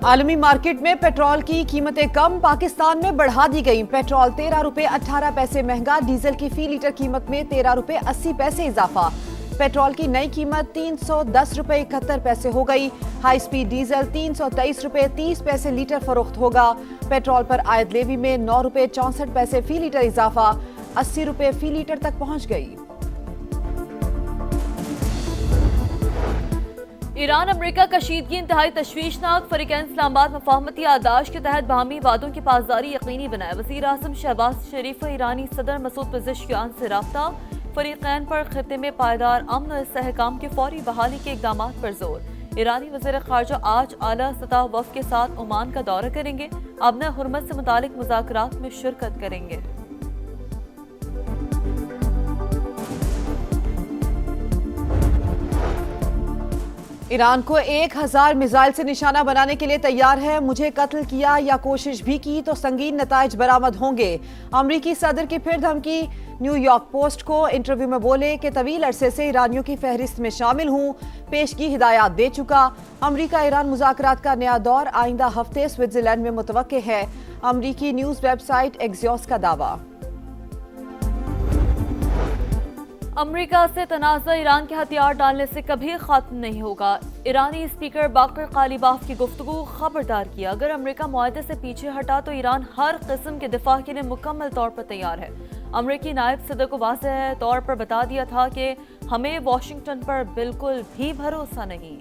आलमी मार्केट में पेट्रोल की कीमतें कम, पाकिस्तान में बढ़ा दी गई। पेट्रोल 13 रुपए 18 पैसे महंगा, डीजल की फी लीटर कीमत में 13 रुपए 80 पैसे इजाफा। पेट्रोल की नई कीमत 310 रुपए 71 पैसे हो गई। हाई स्पीड डीजल 323 रुपए 30 पैसे लीटर फरोख्त होगा। पेट्रोल पर आयद लेवी में 9 रुपए 64 पैसे फी लीटर इजाफा, 80 रुपए फी लीटर तक पहुंच गई। ईरान अमेरिका कशीदगी इंतहाई तशवीशनाक, फरीकैन इस्लामाबाद मफाहमती याददाश्त के तहत बाहमी वादों की पासदारी यकीनी बनाए। वज़ीर आज़म शहबाज शरीफ ईरानी सदर मसूद पेज़ेश्कियान से रब्ता, फरीकैन पर खित्ते में पायदार अमन और इस्तेहकाम की फौरी बहाली के इक़दाम पर जोर। ईरानी वज़ीर ख़ारजा आज आला सतह वफ़द के साथ ओमान का दौरा करेंगे। अबना हुर्मत से मुतालिक मुज़ाकरात में शिरकत करेंगे। ईरान को 1000 मिसाइल से निशाना बनाने के लिए तैयार है। मुझे कत्ल किया या कोशिश भी की तो संगीन नताइज बरामद होंगे। अमरीकी सदर की फिर धमकी। न्यूयॉर्क पोस्ट को इंटरव्यू में बोले कि तवील अरसे से ईरानियों की फहरिस्त में शामिल हूँ, पेशगी हिदायत दे चुका। अमरीका ईरान मुज़ाकरात का नया दौर आइंदा हफ्ते स्विट्जरलैंड में मुतवक्के है। अमरीकी न्यूज़ वेबसाइट एक्सियोस का दावा। अमेरिका से तनाज़ा ईरान के हथियार डालने से कभी खत्म नहीं होगा। ईरानी स्पीकर बाकर कालीबाफ की गुफ्तगू खबरदार किया। अगर अमेरिका मुआहदे से पीछे हटा तो ईरान हर किस्म के दिफा के लिए मुकम्मल तौर पर तैयार है। अमेरिकी नायब सदर को वाज़ेह तौर पर बता दिया था कि हमें वाशिंगटन पर बिल्कुल भी भरोसा नहीं।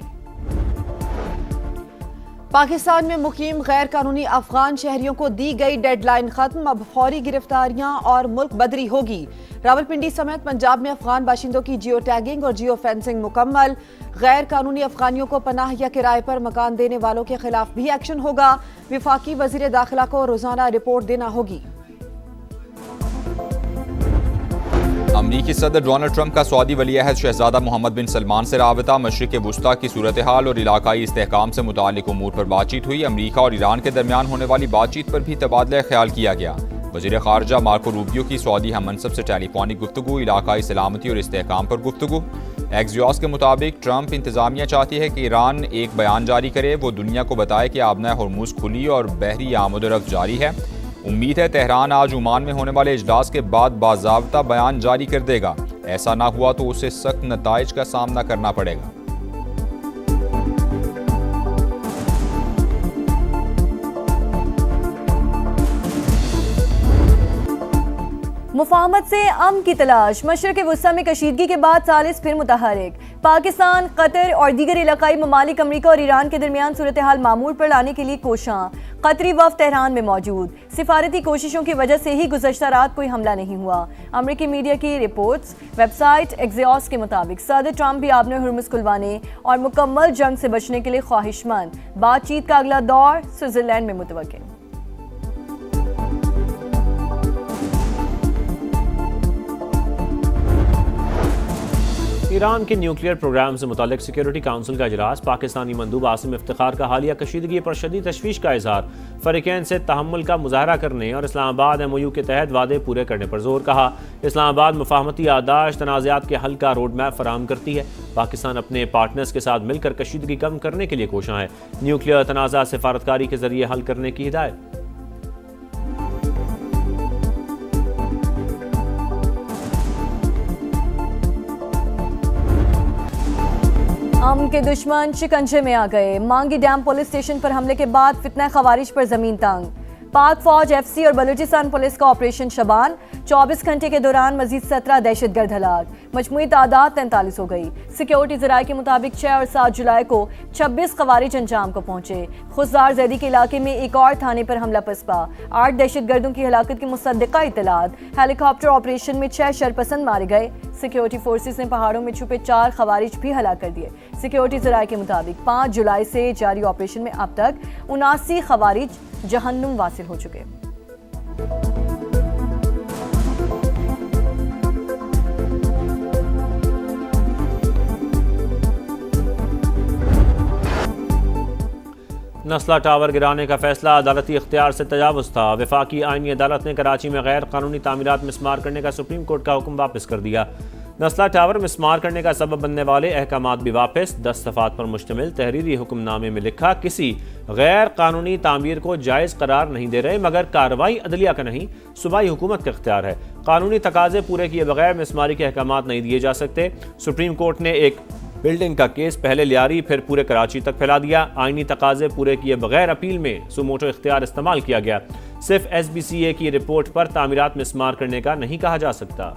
पाकिस्तान में मुकीम गैर कानूनी अफगान शहरियों को दी गई डेडलाइन खत्म, अब फौरी गिरफ्तारियां और मुल्क बदरी होगी। रावलपिंडी समेत पंजाब में अफगान बाशिंदों की जियो टैगिंग और जियो फेंसिंग मुकम्मल। गैर कानूनी अफगानियों को पनाह या किराए पर मकान देने वालों के खिलाफ भी एक्शन होगा। विफाकी वजीर दाखिला को रोजाना रिपोर्ट देना होगी। अमरीकी सदर डोनाल्ड ट्रंप का सऊदी वली-ए-अहद शहजादा मोहम्मद बिन सलमान से राबता, मशरिक़ वुस्ता की सूरत हाल और इलाकाई इस्तेहकाम से मुताल्लिक़ उमूर पर बातचीत हुई। अमरीका और ईरान के दरमियान होने वाली बातचीत पर भी तबादला ख्याल किया गया। वज़ीर ख़ारजा मार्को रूबियो की सऊदी हम मनसब से टेलीफोनिक गुफ्तगू, इलाकाई सलामती और इस्तेहकाम पर गुफ्तगू। एक्सियोस के मुताबिक ट्रंप इंतज़ामिया चाहती है कि ईरान एक बयान जारी करे, वो दुनिया को बताए कि आबना हुर्मुज़ खुली और बहरी आमद-ओ-रफ्त जारी है। उम्मीद है तेहरान आज ओमान में होने वाले इजलास के बाद बाज़ाब्ता बयान जारी कर देगा। ऐसा ना हुआ तो उसे सख्त नताइज का सामना करना पड़ेगा। मुफाहमत से अमन की तलाश। मशरिक़ वुस्ता में कशीदगी के बाद सालिस फिर मुतहरिक। पाकिस्तान, कतर और दीगर इलाकाई ममालिक अमरीका और ईरान के दरमियान सूरत हाल मामूल पर लाने के लिए कोशां। कतरी वफ़द तेहरान में मौजूद। सिफारती कोशिशों की वजह से ही गुज़श्ता रात कोई हमला नहीं हुआ। अमरीकी मीडिया की रिपोर्ट्स। वेबसाइट एक्सियोस के मुताबिक सदर ट्रंप भी आबने हुर्मुज़ खुलवाने और मुकम्मल जंग से बचने के लिए ख्वाहिशमंद। बातचीत का अगला दौर स्विट्जरलैंड में मुतवक्किल। ईरान के न्यूक्लियर प्रोग्राम से मुतालिक सिक्योरिटी काउंसिल का इजलास। पाकिस्तानी मंदूब आसिम इफ्तिखार का हालिया कशीदगी पर शदीद तशवीश का इजहार। फरीकैन से तहम्मुल का मुजाहरा करने और इस्लामाबाद MOU के तहत वादे पूरे करने पर जोर। कहा इस्लामाबाद मुफाहमती याददाश्त तनाज़ात के हल का रोड मैप फराहम करती है। पाकिस्तान अपने पार्टनर्स के साथ मिलकर कशीदगी कम करने के लिए कोशां है। न्यूक्लियर तनाज़ा सिफारतकारी के जरिए हल करने की हिदायत। अमन के दुश्मन शिकंजे में आ गए। मांगी डैम पुलिस स्टेशन पर हमले के बाद फितना खवारिज पर जमीन तंग। पाक फौज, FC और बलूचिस्तान पुलिस का ऑपरेशन शबान। 24 घंटे के दौरान मजीद 17 दहशतगर्द हलाक, मजमूई तादाद 43 हो गई। सिक्योरिटी ज़राए के मुताबिक 6 और 7 जुलाई को 26 खवारिज अंजाम को पहुंचे। खुजदार जैदी के इलाके में एक और थाने पर हमला पसपा। 8 दहशतगर्दों की हलाकत की मुसद्दिका इतलात। हेलीकॉप्टर ऑपरेशन में 6 शरपसंद मारे गए। सिक्योरिटी फोर्सेस ने पहाड़ों में छुपे 4 खवारिज भी हलाक कर दिए। सिक्योरिटी ज़राए के मुताबिक 5 जुलाई से जारी ऑपरेशन में अब तक 79 खवारिज जहन्नुम वासिल हो चुके। नस्ला टावर गिराने का फैसला अदालती इख्तियार से तजावुज़ था। वफाकी आईनी अदालत ने कराची में गैर कानूनी तामीरात मिस्मार करने का सुप्रीम कोर्ट का हुक्म वापस कर दिया। नस्ला टावर मिस्मार करने का सबब बनने वाले अहकामात भी वापस। 10 सफ़ात पर मुश्तमिल तहरीरी हुक्मनामे में लिखा, किसी गैर कानूनी तामीर को जायज़ करार नहीं दे रहे, मगर कार्रवाई अदलिया का नहीं, सूबाई हुकूमत का इख्तियार है। कानूनी तकाजे पूरे किए बगैर मिसमारी के अहकामात नहीं दिए जा सकते। सुप्रीम कोर्ट ने एक बिल्डिंग का केस पहले लियारी फिर पूरे कराची तक फैला दिया। आईनी तकाजे पूरे किए बगैर अपील में सुमोटो इख्तियार इस्तेमाल किया गया। सिर्फ SBCA की रिपोर्ट पर तामीरात मिसमार करने का नहीं कहा जा सकता।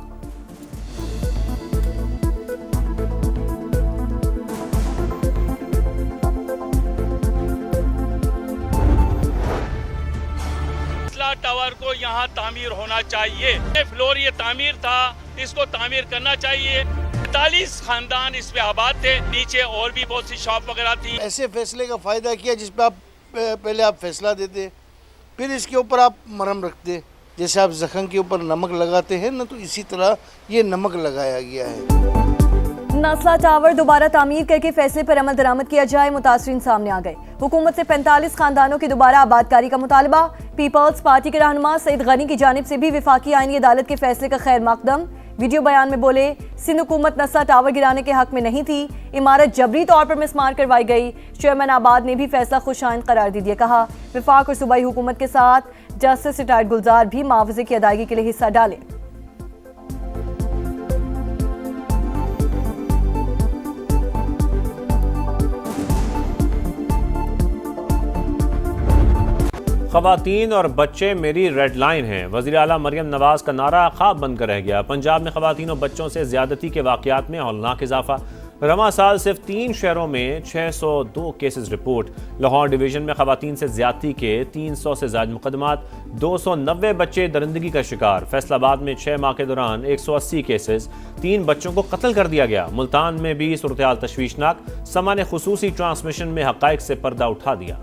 टावर को यहाँ तामीर होना चाहिए। फ्लोर ये तामीर था, इसको तामीर करना चाहिए। 45 खानदान इस पे आबाद थे, नीचे और भी बहुत सी शॉप वगैरह थी। ऐसे फैसले का फ़ायदा किया जिस पे आप पहले आप फैसला देते, फिर इसके ऊपर आप मरहम रखते। जैसे आप जख्म के ऊपर नमक लगाते हैं ना, तो इसी तरह ये नमक लगाया गया है। नासला टावर दोबारा तामीर करके फैसले पर अमल दरामद किया जाए, मुतासरीन सामने आ गए। हुकूमत से 45 खानदानों की दोबारा आबादकारी का मुतालबा। पीपल्स पार्टी के रहनुमा सईद गनी की जानिब से भी विफाकी आईनी अदालत के फैसले का खैर मकदम। वीडियो बयान में बोले, सिंध हुकूमत नस्ला टावर गिराने के हक में नहीं थी, इमारत जबरी तौर पर मिसमार करवाई गई। चेयरमैन आबाद ने भी फैसला खुशाइन करार दे दिया। कहा विफाक और सूबाई हुकूमत के साथ जस्टिस रिटायर्ड गुलजार भी मुआवजे की अदायगी के लिए हिस्सा डाले। ख़वातीन और बच्चे मेरी रेड लाइन हैं। वज़ीर आला मरियम नवाज का नारा ख्वाब बनकर रह गया। पंजाब में ख़वातीन और बच्चों से ज़्यादती के वाक़यात में हौलनाक इजाफा। रवा साल सिर्फ 3 शहरों में 602 केसेस रिपोर्ट। लाहौर डिवीज़न में ख़वातीन से ज़्यादती के 300 से ज़ायद मुकदमात। 290 बच्चे दरिंदगी का शिकार। फैसलाबाद में 6 माह के दौरान 180 केसेस। 3 बच्चों को कत्ल कर दिया गया। मुल्तान में भी सूरत-ए-हाल तशवीशनाक। समा ने खुसूसी ट्रांसमिशन में हक़ाइक़ से पर्दा उठा दिया।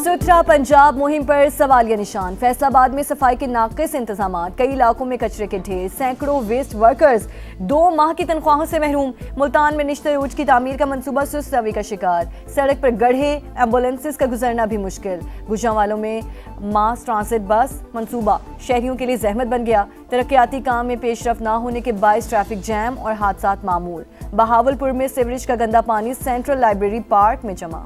सुथरा पंजाब मुहिम पर सवालिया निशान। फैसलाबाद में सफाई के नाक़िस इंतजाम, कई इलाकों में कचरे के ढेर, सैकड़ों वेस्ट वर्कर्स 2 माह की तनख्वाहों से महरूम। मुल्तान में निश्चित रोज की तामीर का मंसूबा सुस्त रवि का शिकार। सड़क पर गड्ढे, एम्बुलेंसेस का गुजरना भी मुश्किल। गुजरांवालों में मास ट्रांसिट बस मंसूबा शहरियों के लिए जहमत बन गया। तरक्याती काम में पेशरफ ना होने के बायस ट्रैफिक जैम और हादसात मामूल। बहावलपुर में सीवरेज का गंदा पानी सेंट्रल लाइब्रेरी पार्क में जमा।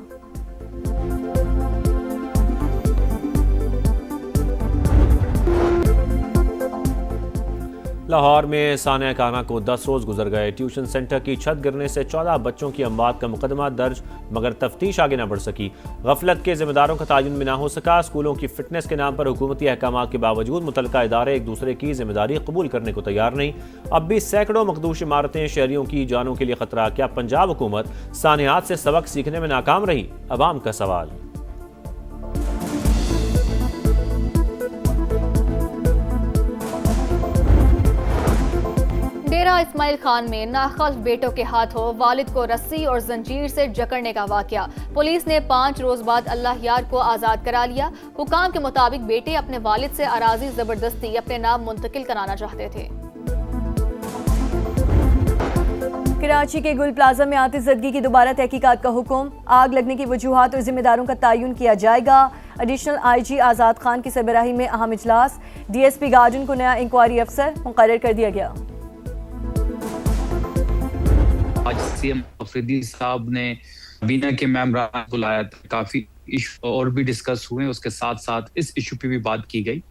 लाहौर में सानिया खाना को 10 रोज़ गुजर गए। ट्यूशन सेंटर की छत गिरने से 14 बच्चों की अमवात का मुकदमा दर्ज, मगर तफ्तीश आगे न बढ़ सकी। गफलत के जिम्मेदारों का तायुन भी ना हो सका। स्कूलों की फिटनेस के नाम पर हुकूमती अहकामात के बावजूद मुतलका इदारे एक दूसरे की जिम्मेदारी कबूल करने को तैयार नहीं। अब भी सैकड़ों मखदूश इमारतें शहरियों की जानों के लिए खतरा। क्या पंजाब हुकूमत सानियात से सबक सीखने में नाकाम रही? अवाम का सवाल। डेरा इस्माइल खान में नाखल्फ बेटों के हाथों वालिद को रस्सी और जंजीर से जकड़ने का वाकया। पुलिस ने 5 रोज बाद अल्लाह यार को आजाद करा लिया। हुकाम के मुताबिक बेटे अपने वालिद से अराजी जबरदस्ती अपने नाम मुंतकिल कराना चाहते थे। कराची के गुल प्लाजा में आतिशज़दगी की दोबारा तहकीकात का हुक्म। आग लगने की वजूहात और जिम्मेदारों का तयन किया जाएगा। एडिशनल IG आज़ाद खान की सरबराही में अहम इजलास। DSP गार्डन को नया इंक्वायरी अफसर मुकर्रर कर दिया गया। आज CM अफरीदी साहब ने बीना के मेंबरान बुलाया था। काफ़ी इशू और भी डिस्कस हुए। उसके साथ साथ इस इशू पे भी बात की गई।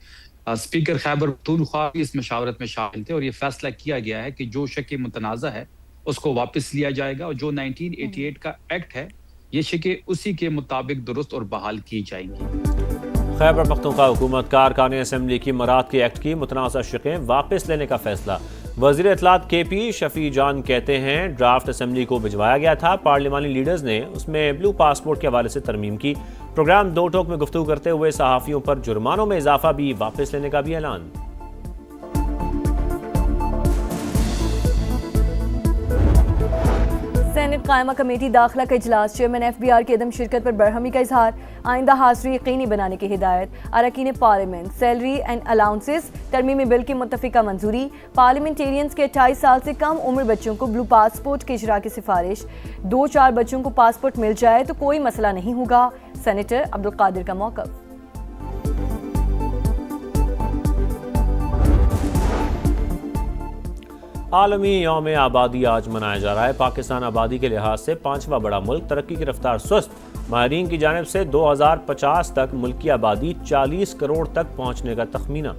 स्पीकर खैबर पख्तूनख्वा भी इस मशावरत में शामिल थे और ये फैसला किया गया है कि जो शक मुतनाज़ा है उसको वापस लिया जाएगा और जो 1988 का एक्ट है ये शकें उसी के मुताबिक दुरुस्त और बहाल की जाएंगी। खैबर पख्तूनख्वा हुकूमत कारकान असेंबली की मराद के एक्ट की मुतनाज़ा शकें वापस लेने का फैसला। वज़ीर इत्तलात KP शफी जान कहते हैं ड्राफ्ट असेंबली को भिजवाया गया था। पार्लिमानी लीडर्स ने उसमें ब्लू पासपोर्ट के हवाले से तरमीम की। प्रोग्राम 2 टोक में गुफ्तगू करते हुए सहाफ़ियों पर जुर्मानों में इजाफा भी वापस लेने का भी ऐलान। सेनेट कायमा कमेटी दाखिला का इजलास। चेयरमैन FBR की अदम शिरकत पर बरहमी का इजहार। आइंदा हाज़िरी यकीनी बनाने की हिदायत। अरकान पार्लियामेंट सैलरी एंड अलाउंसेस तरमीमी बिल की मुत्तफ़िका मंजूरी। पार्लियामेंटेरियंस के 28 साल से कम उम्र बच्चों को ब्लू पासपोर्ट के इजरा की सिफारिश। 2-4 बच्चों को पासपोर्ट मिल जाए तो कोई मसला नहीं होगा। सेनेटर अब्दुल कादिर का मौक़िफ़। आलमी यौम आबादी आज मनाया जा रहा है। पाकिस्तान आबादी के लिहाज से 5वां बड़ा मुल्क, तरक्की की रफ्तार सुस्त। माहिरीन की जानिब से 2050 तक मुल्क की आबादी 40 करोड़ तक पहुँचने का तखमीना।